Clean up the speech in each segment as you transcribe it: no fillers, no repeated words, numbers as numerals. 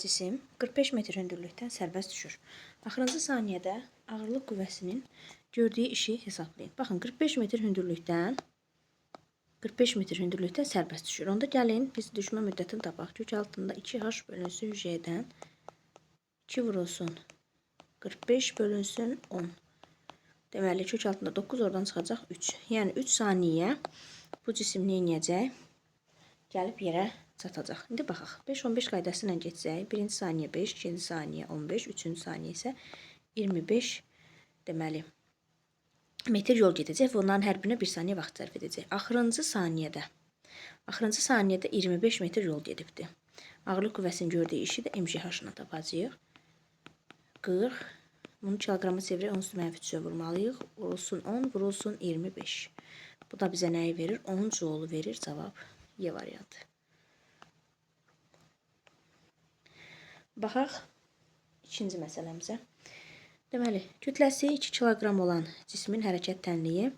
cisim 45 metr hündürlükdən sərbəst düşür. Axırıncı saniyədə ağırlıq qüvvəsinin gördüyü işi hesablayın. Baxın, 45 metr hündürlükdən sərbəst düşür. Onda gəlin biz düşmə müddətini tapaq. Kök altında 2h bölünsün j'dən 2 vurulsun 45 bölünsün 10. Deməli, kök altında 9, oradan çıxacaq 3. Yəni 3 saniyə bu cisim nə edəcək? Gəlib yerə çatacaq. İndi baxaq. 5-15 qaydası ilə getsək, 1-ci saniyə 5, 2-ci saniyə 15, 3-cü saniyə isə 25 deməli metr yol gedəcək və onların hər birinə 1 saniyə vaxt sərf edəcək. Axırıncı saniyədə 25 metr yol gedibdi. Ağırlıq qüvvəsinin gördüyü işi də MGH-la tapacağıq. 40. Bunu kiloqrama çevirək, onsuz -3-ə vurmalıyıq. Vurulsun 10, vurulsun 25. Bu da bizə nəyi verir? 10 joulu verir. Cavab Y variantı. Baxaq ikinci məsələmizə. Deməli, kütləsi 2 kiloqram olan cismin hərəkət tənliyi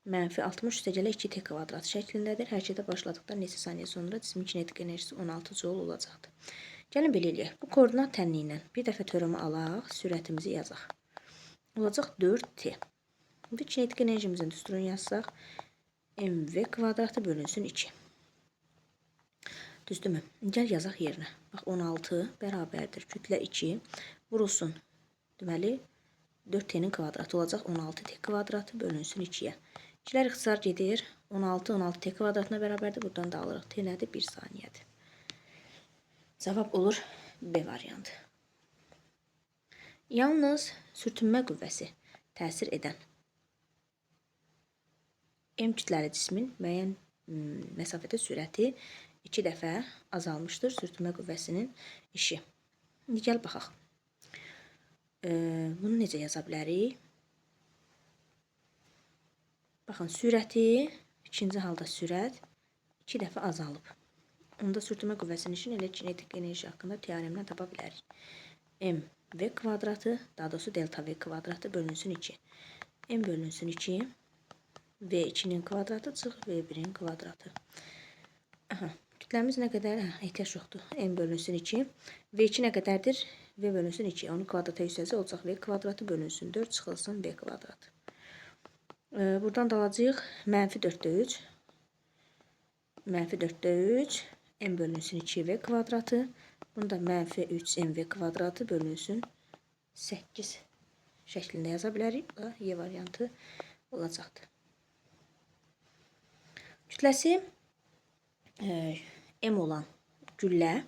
-60 + 2t kvadrat şəklindədir. Hərəkətə başladıqdan neçə saniyə sonra cismin kinetik enerjisi 16 joule olacaqdır. Gəlin belə eləyək. Bu koordinat tənliyi ilə bir dəfə teoremi alaq, sürətimizi yazaq. Olacaq 4t. İndi kinetik enerjimizin düsturunu yazsaq, mv kvadratı bölünsün 2. Düzdürmü? Gəl yazaq yerinə. Bax, 16 bərabərdir. Kütlə 2 vurulsun. Deməli, 4t'nin kvadratı olacaq 16t kvadratı bölünsün 2-yə. 2'lər ixtisar gedir. 16t kvadratına bərabərdir. Buradan da alırıq. T nədir? 1 saniyədir. Cavab olur B variantı. Yalnız sürtünmə qüvvəsi təsir edən M kütləli cismin müəyyən məsafədə sürəti 2 dəfə azalmışdır sürtünmə qüvvəsinin işi. İndi gəl baxaq. Bunu necə yaza bilərik? Baxın, sürəti, ikinci halda sürət 2 dəfə azalıb. Onda sürtünmə qüvvəsinin işini elə kinetik enerji haqqında teoremlə tapa bilərik. mv kvadratı, daha doğrusu delta v kvadratı bölünsün 2. M bölünsün 2. V2'nin kvadratı çıx V1'in kvadratı. Aha, kütləmiz nə qədər? Ehtiyac yoxdur. M bölünsün 2. V2 nə qədərdir? V bölünsün 2. Onun kvadrata yüksəlsə olacaq V kvadratı bölünsün 4 çıxılsın V kvadratı. Buradan da alacağıq -4/3. -4/3. M bölünsün 2V kvadratı. Bunu da -3mv kvadratı bölünsün 8 şəklində yaza bilərik. Bu da Y variantı olacaqdır. Kütləsi M olan güllə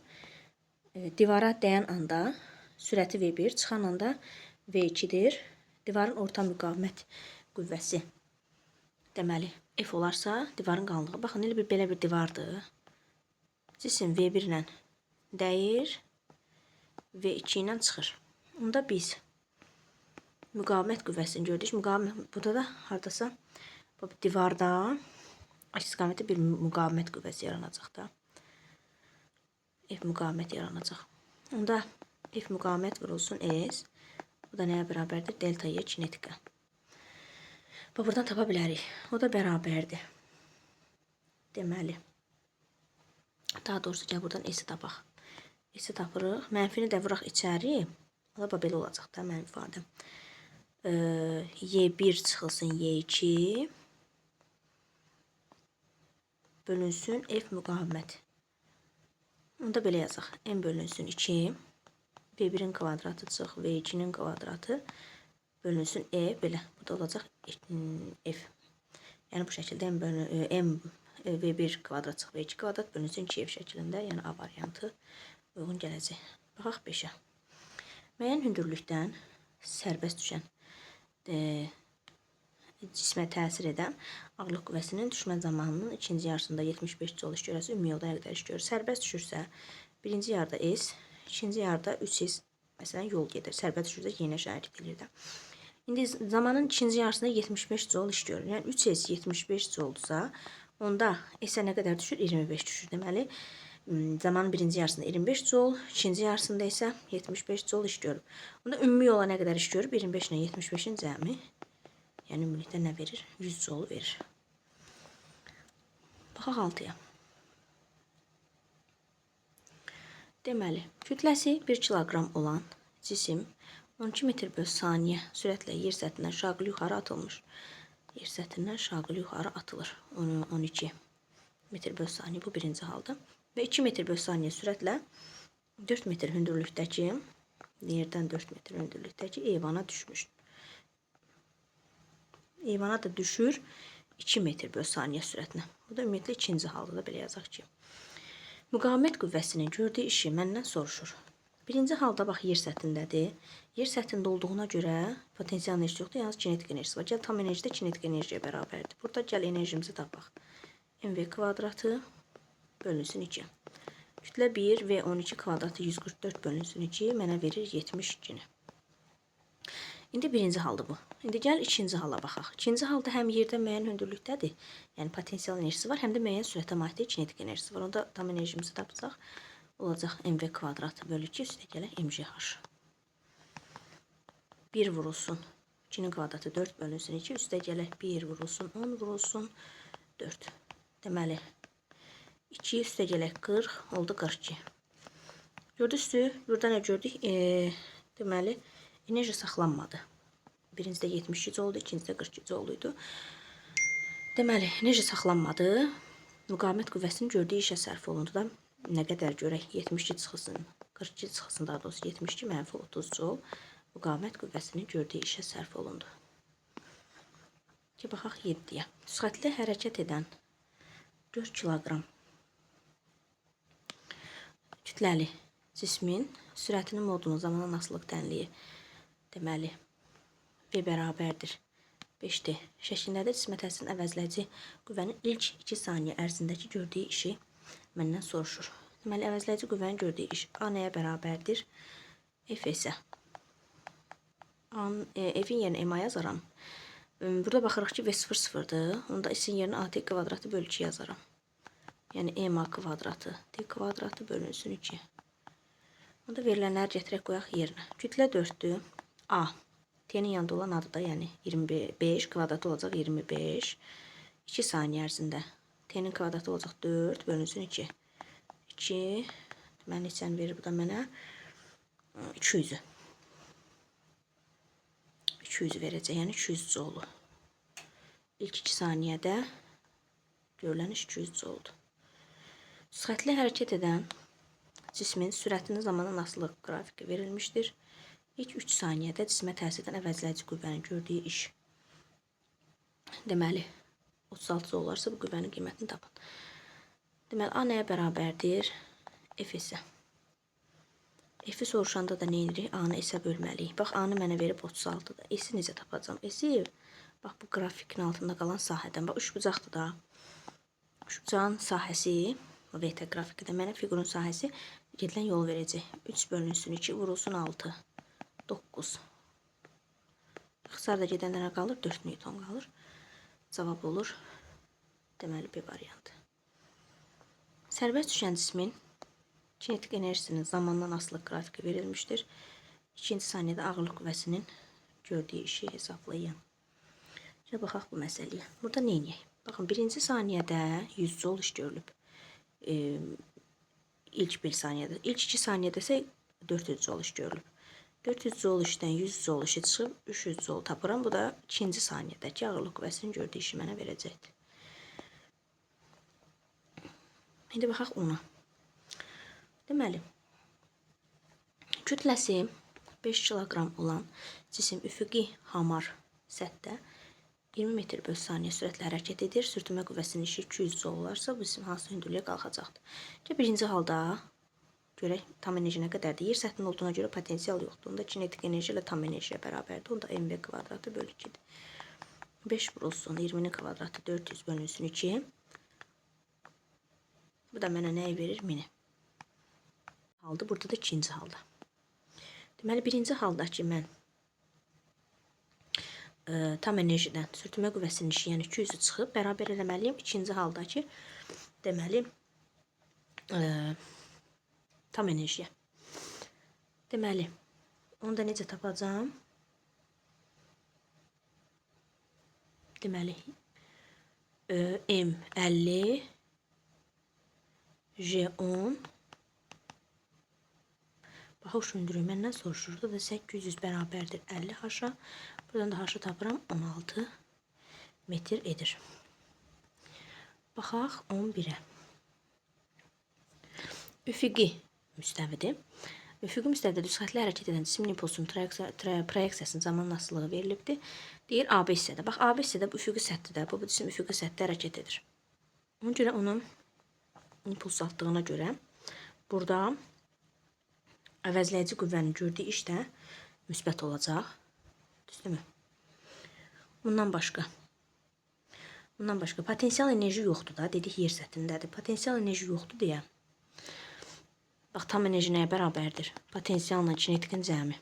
divara dəyən anda sürəti V1, çıxan anda V2'dir. Divarın orta müqavimət qüvvəsi deməli F olarsa divarın qalınlığı. Baxın, elə belə bir divardır. Cisim V1 ilə dəyir, V2 ilə çıxır. Onda biz müqavimət qüvvəsini gördük. Müqavimət burada da hardasa bu divarda istiqamətdə bir müqavimət qüvvəsi yaranacaq da. F müqavimət yaranacaq. Onda F müqavimət vurulsun S. Bu da nəyə bərabərdir? Delta Y kinetika. Və buradan tapa bilərik. O da bərabərdir. Deməli, daha doğrusu gəl buradan S-i tapaq. S-i tapırıq. Mənfini də vuraq içəri. Ala belə olacaq da mənim ifadəm. Y1 çıxılsın Y2 bölünsün F müqavimət. Onu da belə yazaq. M bölünsün 2. V1'in kvadratı çıx V2'nin kvadratı bölünsün E belə. Bu da olacaq F. Yəni bu şəkildə M V1 kvadrat çıx V2 kvadrat bölünsün 2F şəklində. Yəni A variantı uyğun gələcək. Baxaq 5-ə. Müəyyən hündürlükdən sərbəst düşən cismə təsir edən ağırlıq qüvvəsinin düşmə zamanının ikinci yarısında 75 joule iş görəsi ümumi yolda nə qədər iş görür? Sərbəst düşürsə, birinci yarıda S, ikinci yarıda 3S məsələn yol gedir. Sərbəst düşürsə yenə şərait edilir də. İndi zamanın ikinci yarısında 75 joule iş görür. Yəni 3S 75 joule'dursa, onda S-ə nə qədər düşür? 25 düşür. Deməli, zamanın birinci yarısında 25 joule, ikinci yarısında isə 75 joule iş görür. Onda ümumi yola nə qədər iş görür? 25 ilə 75'in cəmi. Yəni ümumilikdə nə verir? 100 joule verir. Baxaq 6-ya. Deməli, kütləsi 1 kiloqram olan cisim 12 metr bölü saniyə sürətlə yer səthindən şaqlı yuxarı atılmış. Yer səthindən şaqlı yuxarı atılır. 12 metr bölü saniyə bu birinci halda. Və 2 metr bölü saniyə sürətlə 4 metr hündürlükdəki, yerdən 4 metr hündürlükdəki eyvana düşmüş. Eyvana da düşür 2 metr bölü saniyə sürətlə. Bu da ümumiyyətlə ikinci halda da belə yazaq ki. Müqavimət qüvvəsinin gördüyü işi məndən soruşur. Birinci halda bax yer səthindədir. Yer səthində olduğuna görə potensial enerjisi yoxdur, yalnız kinetik enerjisi var. Gəl tam enerji də kinetik enerjiyə bərabərdir. Burada gəl enerjimizi tapaq. mv kvadratı bölünsün 2. Kütlə 1 və 12 kvadratı 144 bölünsün 2 mənə verir 72-ni. İndi birinci halda bu. İndi gəl ikinci hala baxaq. İkinci halda həm yerdə müəyyən hündürlükdədir, yəni potensial enerjisi var, həm də müəyyən sürətə malikdir, kinetik enerjisi var. Onda tam enerjimizi tapsaq, olacaq mv kvadratı bölü 2 üstə gələk mgh. 1 vurulsun 2'nin kvadratı 4 bölünsün 2 üstə gələk 1 vurulsun 10 vurulsun 4. Deməli 2 üstə gələk 40 oldu 42. Gördünüz, burada nə gördük? Deməli enerji saxlanmadı. Birincidə 72 oldu, ikincidə 42 oldu. Deməli, enerji saxlanmadı. Müqavimət qüvvəsinin gördüyü işə sərf olundu da nə qədər görək? 72 çıxılsın, 42 çıxılsın daha doğrusu 72 mənfi 30 joule müqavimət qüvvəsinin gördüyü işə sərf olundu. Ki baxaq 7-yə. Sürətlə hərəkət edən 4 kiloqram kütləli cismin sürətinin modunun zamanın asılılıq tənliyi deməli V bərabərdir 5D şəklindədir. Cismə təsirin əvəzləyici qüvvənin ilk 2 saniyə ərzindəki gördüyü işi məndən soruşur. Deməli, əvəzləyici qüvvənin gördüyü iş A nəyə bərabərdir? F isə F'in yerinə MA yazaram. Burada baxırıq ki, V0 sıfırdır. Onda S-in yerinə AT kvadratı bölü 2 yazaram. Yəni MA kvadratı T kvadratı bölünsün 2. Onda verilənləri gətirək qoyaq yerinə. Kütlə 4'dür. A. T'nin yanında olan adı da yəni 25 kvadratı olacaq 25. 2 saniyə ərzində. T'nin kvadratı olacaq 4 bölünsün 2. 2. Mən neçəni verir bu da mənə? 200'ü. 200'ü verəcək. Yəni 200 joule. İlk 2 saniyədə görülən iş 200 joule. Sürətlə hərəkət edən cismin sürətinin zamanın asılılıq qrafiki verilmişdir. İlk 3 saniyədə cismə təsir edən əvəzləyici qüvvənin gördüyü iş. Deməli, 36 joule olarsa bu qüvvənin qiymətini tapın. Deməli, A nəyə bərabərdir? F isə. F'i soruşanda da nə edirik? A-nı S-ə bölməliyik. Bax, A-nı mənə verib 36-dır. S-i necə tapacağım? S-i, bax, bu qrafikin altında qalan sahədən. Bax, üçbucaqdır da. Üçbucağın sahəsi, VT qrafikdə mənə fiqurun sahəsi gedilən yol verəcək. 3 bölünsün 2 vurulsun 6. 9. İxtisarda gedənlərə qalır 4 newton qalır. Cavab olur. Deməli B variantı. Sərbəst düşən cismin kinetik enerjisinin zamandan asılı qrafiki verilmişdir. 2-ci saniyədə ağırlıq qüvvəsinin gördüyü işi hesablayın. Şimdi baxaq bu məsələyə. Burada nə edək? Baxın, birinci saniyədə 100 joule iş görülüb. İlk 1 saniyədə. İlk 2 saniyədə isə 400 joule iş görülüb. 400 joule işdən 100 joule işi çıxıb 300 joule tapıram. Bu da 2-ci saniyədəki ağırlıq qüvvəsinin gördüyü işi mənə verəcəkdir. İndi baxaq ona. Deməli, kütləsi 5 kiloqram olan cisim üfüqi hamar səthdə 20 metr bölü saniyə sürətlə hərəkət edir. Sürtünmə qüvvəsinin işi 200 joule olarsa bu cisim hansı hündürlüyə qalxacaqdır? Birinci halda görək tam enerji nə qədərdir? Yer səthinin olduğuna görə potensial yoxdur. Onda kinetik enerji ilə tam enerjiyə bərabərdir. Onda mv kvadratı bölü 2'dir. 5 vurulsun 20'nin kvadratı 400 bölünsün 2. Bu da mənə nəyi verir? 1000'i. Halda burada da ikinci halda. Deməli birinci haldakı mən tam enerjidən sürtünmə qüvvəsinin işi yəni 200'ü çıxıb bərabər eləməliyim. İkinci haldakı deməli tam enerjiyə. Deməli, onu da necə tapacağım? Deməli, M 50, J 10, Baxaq şündürüyü məndən soruşur. Burada da 800 bərabərdir 50 haşa. Buradan da haşı tapıram 16 metr edir. Baxaq 11-ə. Üfüqi müstəvidir. Üfüqi müstəvidə düz xətlə hərəkət edən cismin impulsunun proyeksiyasının zaman asılılığı verilibdir. Deyir AB hissədə. Bax AB hissədə bu üfüqi səthdir. Bu cisim üfüqi səthdə hərəkət edir. Ona görə onun impuls atdığına görə burada əvəzləyici qüvvənin gördüyü iş də müsbət olacaq. Düzdürmü? Bundan başqa potensial enerji yoxdur da, dedik yer səthindədir. Potensial enerji yoxdur deyə. Bax, tam enerji nəyə bərabərdir? Potensialla kinetikin cəmi.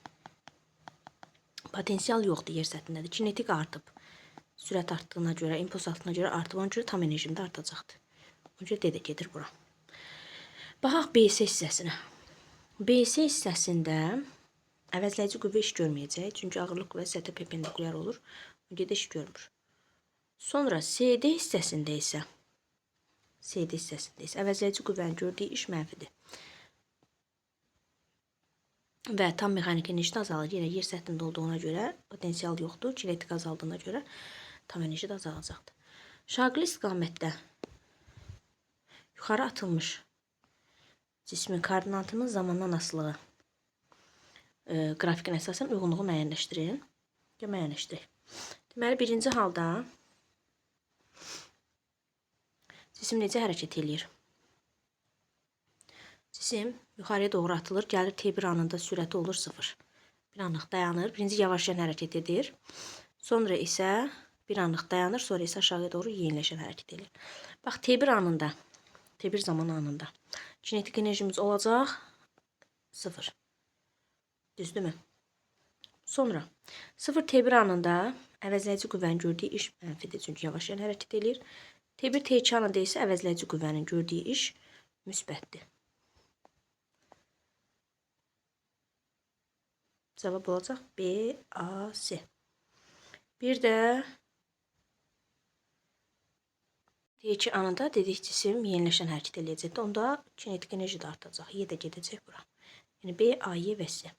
Potensial yoxdur yer səthindədir. Kinetik artıb. Sürət artdığına görə, impuls artdığına görə artıb. Ona görə tam enerjim də artacaqdır. Ona görə D də gedir bura. Baxaq BS hissəsinə. BS hissəsində əvəzləyici qüvvə iş görməyəcək. Çünki ağırlıq qüvvəsi səthə perpendikulyar olur. Ona görə də iş görmür. Sonra CD hissəsində isə əvəzləyici qüvvənin gördüyü iş mənfidir. Və tam mexaniki enerji də azalır. Yenə yer səthində olduğuna görə potensial yoxdur. Kinetik azaldığına görə tam enerji də azalacaqdır. Şaqili istiqamətdə yuxarı atılmış cismin koordinatının zamandan asılığı qrafikin əsasən uyğunluğu müəyyənləşdirin. Müəyyənləşdirək. Deməli, birinci halda cisim necə hərəkət edir? Cisim yuxarıya doğru atılır, gəlir T1 anında sürəti olur 0. Bir anlıq dayanır, birinci yavaşlayan hərəkət edir. Sonra isə bir anlıq dayanır, sonra isə aşağıya doğru yeniləşən hərəkət edir. Bax, T1 anında, T1 zaman anında kinetik enerjimiz olacaq 0. Düzdürmü? Sonra 0 T1 anında əvəzləyici qüvvənin gördüyü iş mənfidir, çünki yavaşlayan hərəkət edir. T1 T2 anında isə əvəzləyici qüvvənin gördüyü iş müsbətdir. Cavab olacaq B, A, C. Bir də T2 anında dedik cisim yeniləşən hərəkət eləyəcəkdir. Onda kinetik enerji də artacaq. Y də gedəcək bura. Yəni B, A, Y və C.